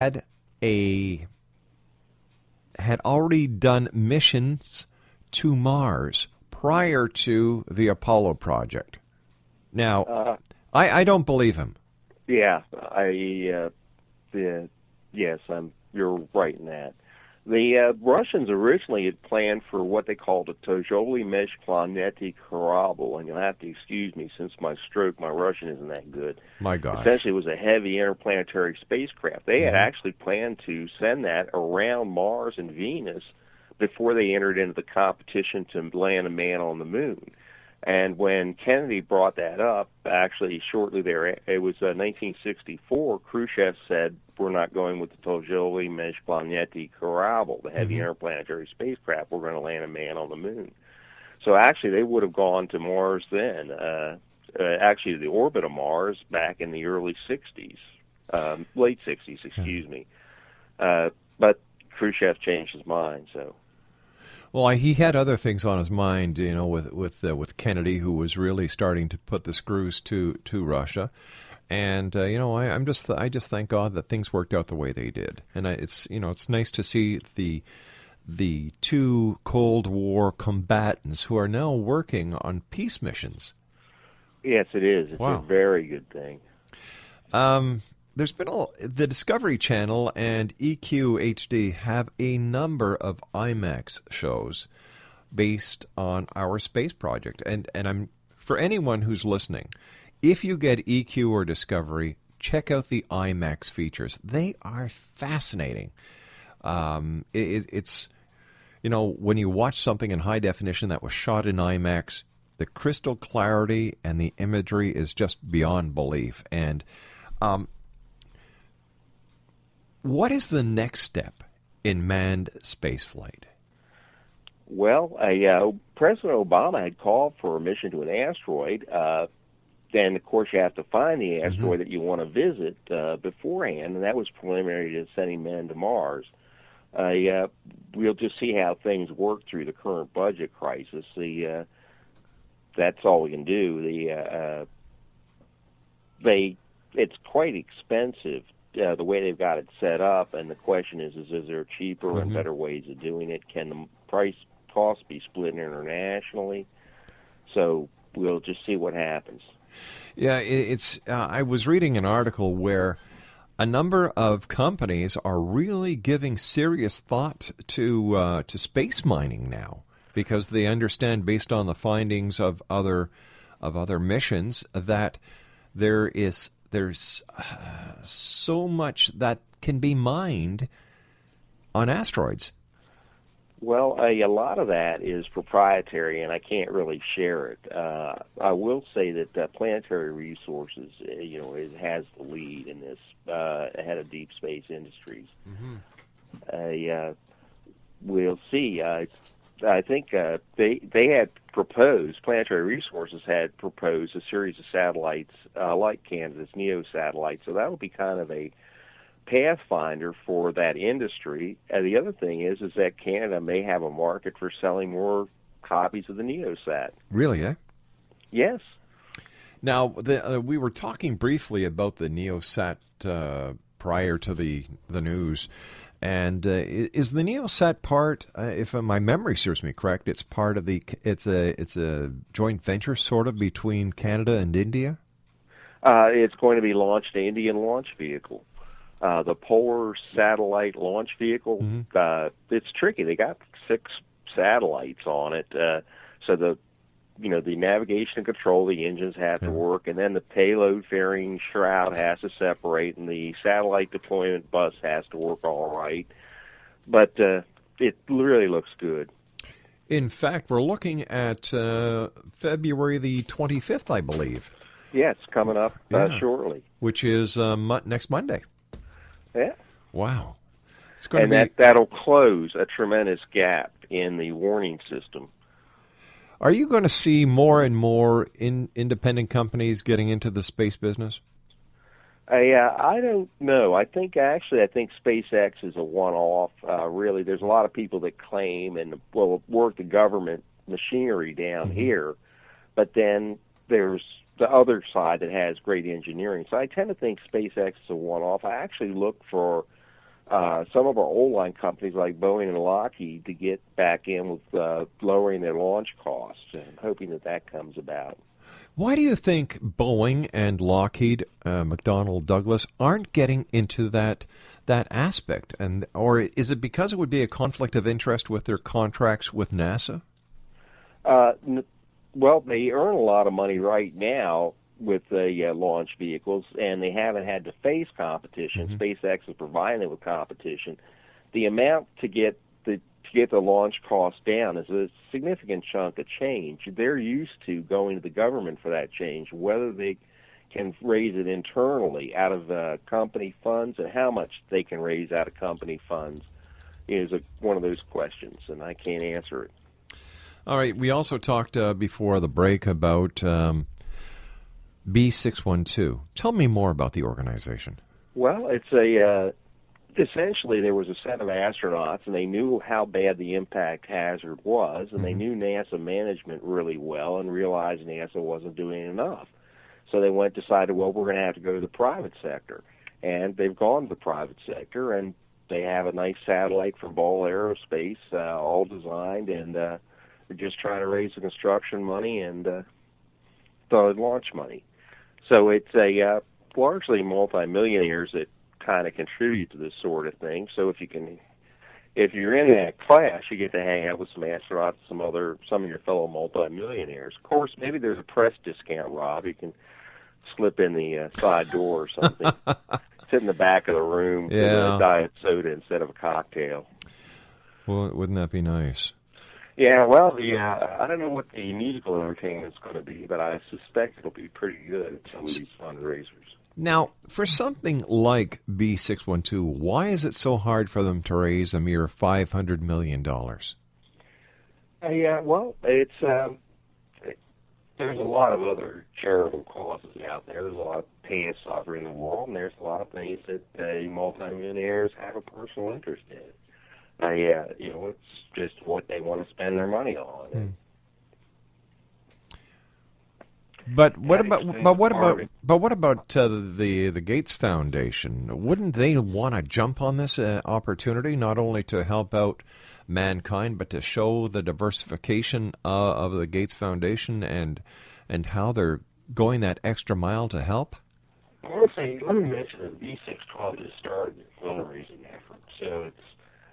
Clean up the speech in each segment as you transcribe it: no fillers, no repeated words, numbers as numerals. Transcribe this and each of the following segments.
had a had already done missions to Mars prior to the Apollo project. Now, I don't believe him. Yeah, you're right in that. The Russians originally had planned for what they called a Tojoli Meshplaneti Kорабль, and you'll have to excuse me since my Russian isn't that good. My gosh. Essentially, it was a heavy interplanetary spacecraft. They had actually planned to send that around Mars and Venus before they entered into the competition to land a man on the moon. And when Kennedy brought that up, actually shortly there, it was 1964, Khrushchev said, we're not going with the Tojoli Meshplaneti Kорабль, the heavy interplanetary spacecraft. We're going to land a man on the moon. So actually they would have gone to Mars then, actually the orbit of Mars back in the early 60s, late 60s, excuse me. But Khrushchev changed his mind, so... Well, he had other things on his mind, with Kennedy, who was really starting to put the screws to Russia, and I just thank God that things worked out the way they did, and it's nice to see the two Cold War combatants who are now working on peace missions. Yes, it is. It's a very good thing. There's been the Discovery Channel and EQ HD have a number of IMAX shows based on our space project. And I'm for anyone who's listening, if you get EQ or Discovery, check out the IMAX features. They are fascinating. It's when you watch something in high definition that was shot in IMAX, the crystal clarity and the imagery is just beyond belief. And what is the next step in manned spaceflight? Well, President Obama had called for a mission to an asteroid. Then, of course, you have to find the asteroid that you want to visit beforehand, and that was preliminary to sending men to Mars. We'll just see how things work through the current budget crisis. That's all we can do. It's quite expensive. The way they've got it set up, and the question is there cheaper and better ways of doing it? Can the cost be split internationally? So we'll just see what happens. Yeah, I was reading an article where a number of companies are really giving serious thought to space mining now, because they understand, based on the findings of other missions, that there's so much that can be mined on asteroids. Well, a lot of that is proprietary, and I can't really share it. I will say that Planetary Resources, it has the lead in this, ahead of Deep Space Industries. We'll see. I think they had proposed, Planetary Resources had proposed a series of satellites like Canada's NEO satellites, so that will be kind of a pathfinder for that industry. The other thing is that Canada may have a market for selling more copies of the NeoSat. Really, eh? Yes. Now, we were talking briefly about the NeoSat prior to the news. And is the NeoSat part, if my memory serves me correct, it's part of it's a joint venture sort of between Canada and India? It's going to be launched an Indian launch vehicle. The Polar Satellite Launch Vehicle, it's tricky. They got 6 satellites on it. So the navigation and control, the engines have to work, and then the payload fairing shroud has to separate, and the satellite deployment bus has to work all right. But it really looks good. In fact, we're looking at February the 25th, I believe. Yeah, it's coming up shortly. Which is next Monday. Yeah. Wow. It's going to be... that'll close a tremendous gap in the warning system. Are you going to see more and more independent companies getting into the space business? I don't know. I think SpaceX is a one-off. Really, there's a lot of people that claim and work the government machinery down here, but then there's the other side that has great engineering. So I tend to think SpaceX is a one-off. I actually look for some of our old line companies like Boeing and Lockheed to get back in with lowering their launch costs, and hoping that comes about. Why do you think Boeing and Lockheed, McDonnell Douglas, aren't getting into that aspect? Or is it because it would be a conflict of interest with their contracts with NASA? Well, they earn a lot of money right now with the launch vehicles, and they haven't had to face competition. Mm-hmm. SpaceX is providing them with competition. The amount to get the launch cost down is a significant chunk of change. They're used to going to the government for that change. Whether they can raise it internally out of company funds and how much they can raise out of company funds is one of those questions, and I can't answer it. All right. We also talked before the break about B612. Tell me more about the organization. Well, it's essentially there was a set of astronauts, and they knew how bad the impact hazard was, and they knew NASA management really well and realized NASA wasn't doing enough. So they decided, well, we're going to have to go to the private sector. And they've gone to the private sector, and they have a nice satellite from Ball Aerospace, all designed, and they're just trying to raise the construction money and the launch money. So it's largely multimillionaires that kind of contribute to this sort of thing. So if you're in that class, you get to hang out with some astronauts, some of your fellow multimillionaires. Of course, maybe there's a press discount, Rob. You can slip in the side door or something. Sit in the back of the room with a diet soda instead of a cocktail. Well, wouldn't that be nice? Yeah, well, I don't know what the musical entertainment's going to be, but I suspect it'll be pretty good at some of these fundraisers. Now, for something like B612, why is it so hard for them to raise a mere $500 million? Well, it's there's a lot of other charitable causes out there. There's a lot of pain and suffering in the world, and there's a lot of things that multimillionaires have a personal interest in. It's just what they want to spend their money on. But what about the Gates Foundation? Wouldn't they want to jump on this opportunity, not only to help out mankind, but to show the diversification of the Gates Foundation and how they're going that extra mile to help? Let me mention that B612 just started a fundraising effort, so it's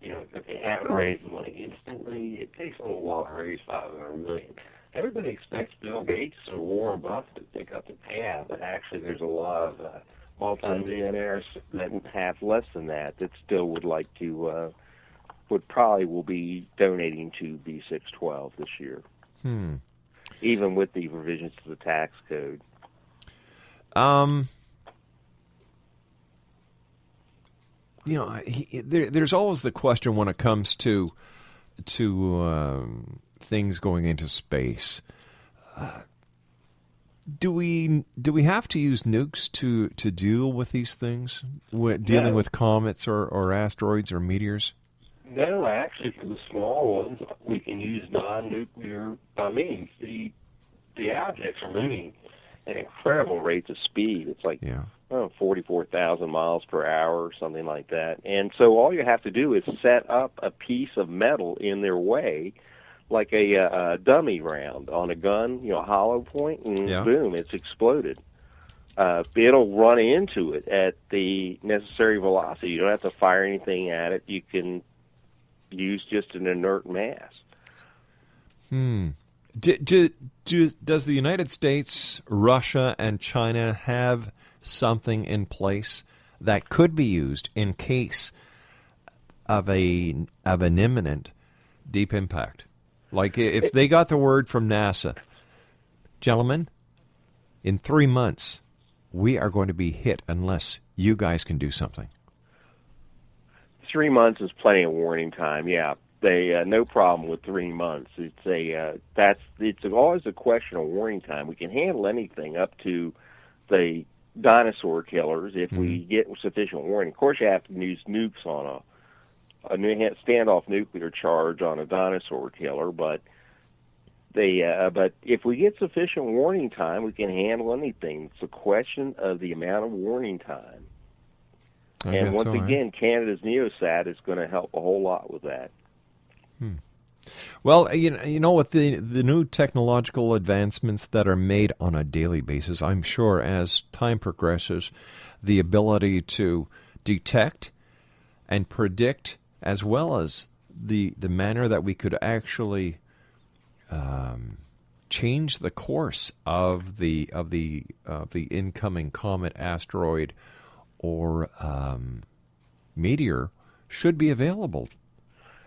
if they haven't raised the money instantly, it takes a little while to raise $500 million. Everybody expects Bill Gates or Warren Buffett to pick up the tab, but actually there's a lot of multimillionaires that have less than that still would like to, will be donating to B612 this year. Even with the revisions to the tax code. There's always the question when it comes to things going into space. Do we have to use nukes to deal with these things, dealing with comets or asteroids or meteors? No, actually, for the small ones, we can use non-nuclear means. The objects are moving at incredible rates of speed. It's like 44,000 miles per hour or something like that. And so all you have to do is set up a piece of metal in their way, like a dummy round on a gun, hollow point, and boom, it's exploded. It'll run into it at the necessary velocity. You don't have to fire anything at it. You can use just an inert mass. Does the United States, Russia, and China have something in place that could be used in case of an imminent deep impact? Like if they got the word from NASA, gentlemen, in 3 months, we are going to be hit unless you guys can do something. 3 months is plenty of warning time. Yeah, they no problem with 3 months. It's always a question of warning time. We can handle anything up to the dinosaur killers if we get sufficient warning. Of course, you have to use nukes on a standoff nuclear charge on a dinosaur killer, but if we get sufficient warning time, we can handle anything. It's a question of the amount of warning time. I And guess once so, eh? again, Canada's NeoSat is going to help a whole lot with that. Well, you know, with the new technological advancements that are made on a daily basis, I'm sure as time progresses, the ability to detect and predict, as well as the manner that we could actually change the course of the incoming comet, asteroid, or meteor should be available.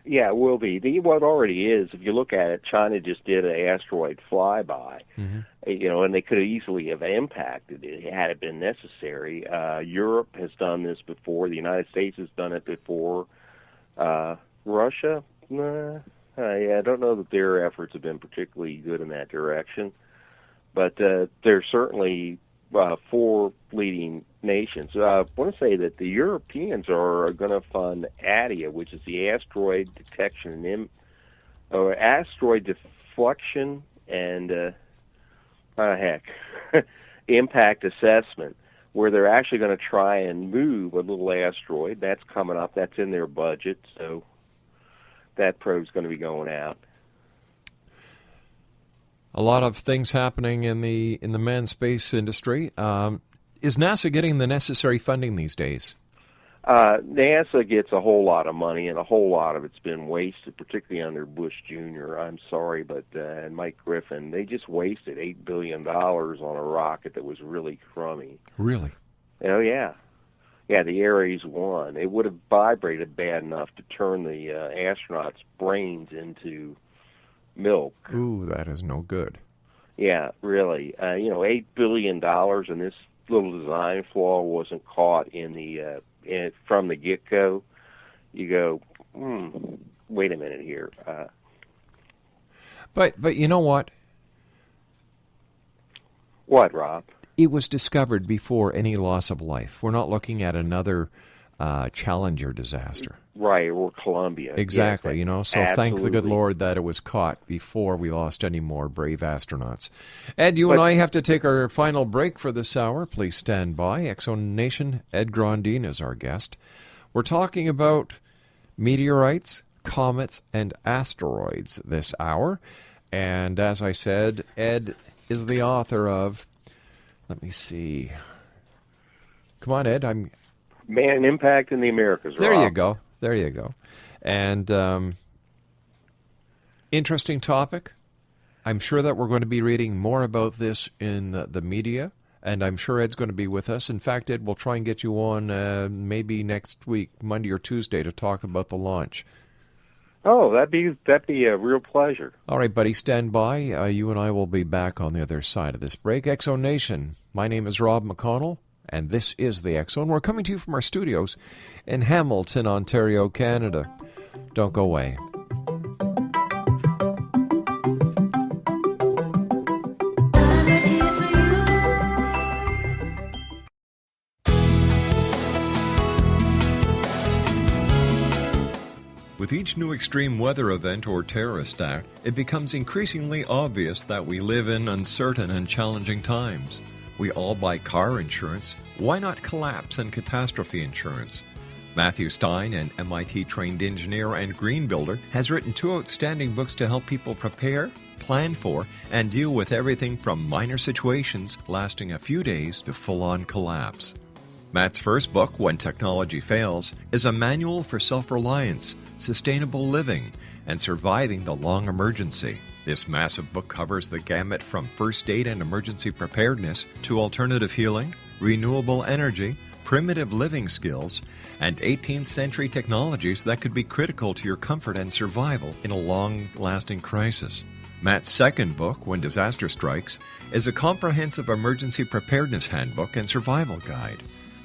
Yeah, it will be. What already is, if you look at it, China just did an asteroid flyby, and they could easily have impacted it had it been necessary. Europe has done this before. The United States has done it before. Russia, I don't know that their efforts have been particularly good in that direction. But there's certainly four leading nations. I want to say that the Europeans are going to fund ADIA, which is the Asteroid Detection and Asteroid Deflection and Impact Assessment, where they're actually going to try and move a little asteroid. That's coming up. That's in their budget, so that probe's going to be going out. A lot of things happening in the manned space industry. Is NASA getting the necessary funding these days? NASA gets a whole lot of money, and a whole lot of it's been wasted, particularly under Bush Jr. I'm sorry, but and Mike Griffin, they just wasted $8 billion on a rocket that was really crummy. Really? Oh, yeah. Yeah, the Ares 1. It would have vibrated bad enough to turn the astronauts' brains into milk. Ooh, that is no good. Yeah, really. $8 billion, and this little design flaw wasn't caught from the get-go. You go, wait a minute here. But you know what? What, Rob? It was discovered before any loss of life. We're not looking at another Challenger disaster. Right, or Columbia. Exactly, Yes, so thank the good Lord that it was caught before we lost any more brave astronauts. Ed, and I have to take our final break for this hour. Please stand by. Exxon Nation, Ed Grondine is our guest. We're talking about meteorites, comets, and asteroids this hour. And as I said, Ed is the author of, let me see. Come on, Ed, Man, Impact in the Americas. There Rob. you go. There you go. And interesting topic. I'm sure that we're going to be reading more about this in the media, and I'm sure Ed's going to be with us. In fact, Ed, we'll try and get you on maybe next week, Monday or Tuesday, to talk about the launch. Oh, that'd be a real pleasure. All right, buddy, stand by. You and I will be back on the other side of this break. Exxon Nation, my name is Rob McConnell, and this is the Exxon. We're coming to you from our studios in Hamilton, Ontario, Canada. Don't go away. With each new extreme weather event or terrorist act, it becomes increasingly obvious that we live in uncertain and challenging times. We all buy car insurance. Why not collapse and catastrophe insurance? Matthew Stein, an MIT-trained engineer and green builder, has written 2 outstanding books to help people prepare, plan for, and deal with everything from minor situations lasting a few days to full-on collapse. Matt's first book, When Technology Fails, is a manual for self-reliance, sustainable living, and surviving the long emergency. This massive book covers the gamut from first aid and emergency preparedness to alternative healing, renewable energy, primitive living skills, and 18th century technologies that could be critical to your comfort and survival in a long-lasting crisis. Matt's second book, When Disaster Strikes, is a comprehensive emergency preparedness handbook and survival guide.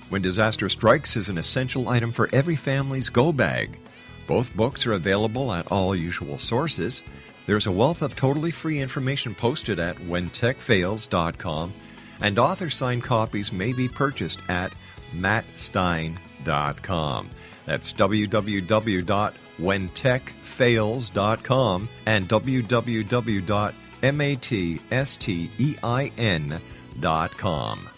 When Disaster Strikes is an essential item for every family's go bag. Both books are available at all usual sources. There's a wealth of totally free information posted at whentechfails.com, and author-signed copies may be purchased at mattstein.com. That's www.whentechfails.com and www.mattstein.com.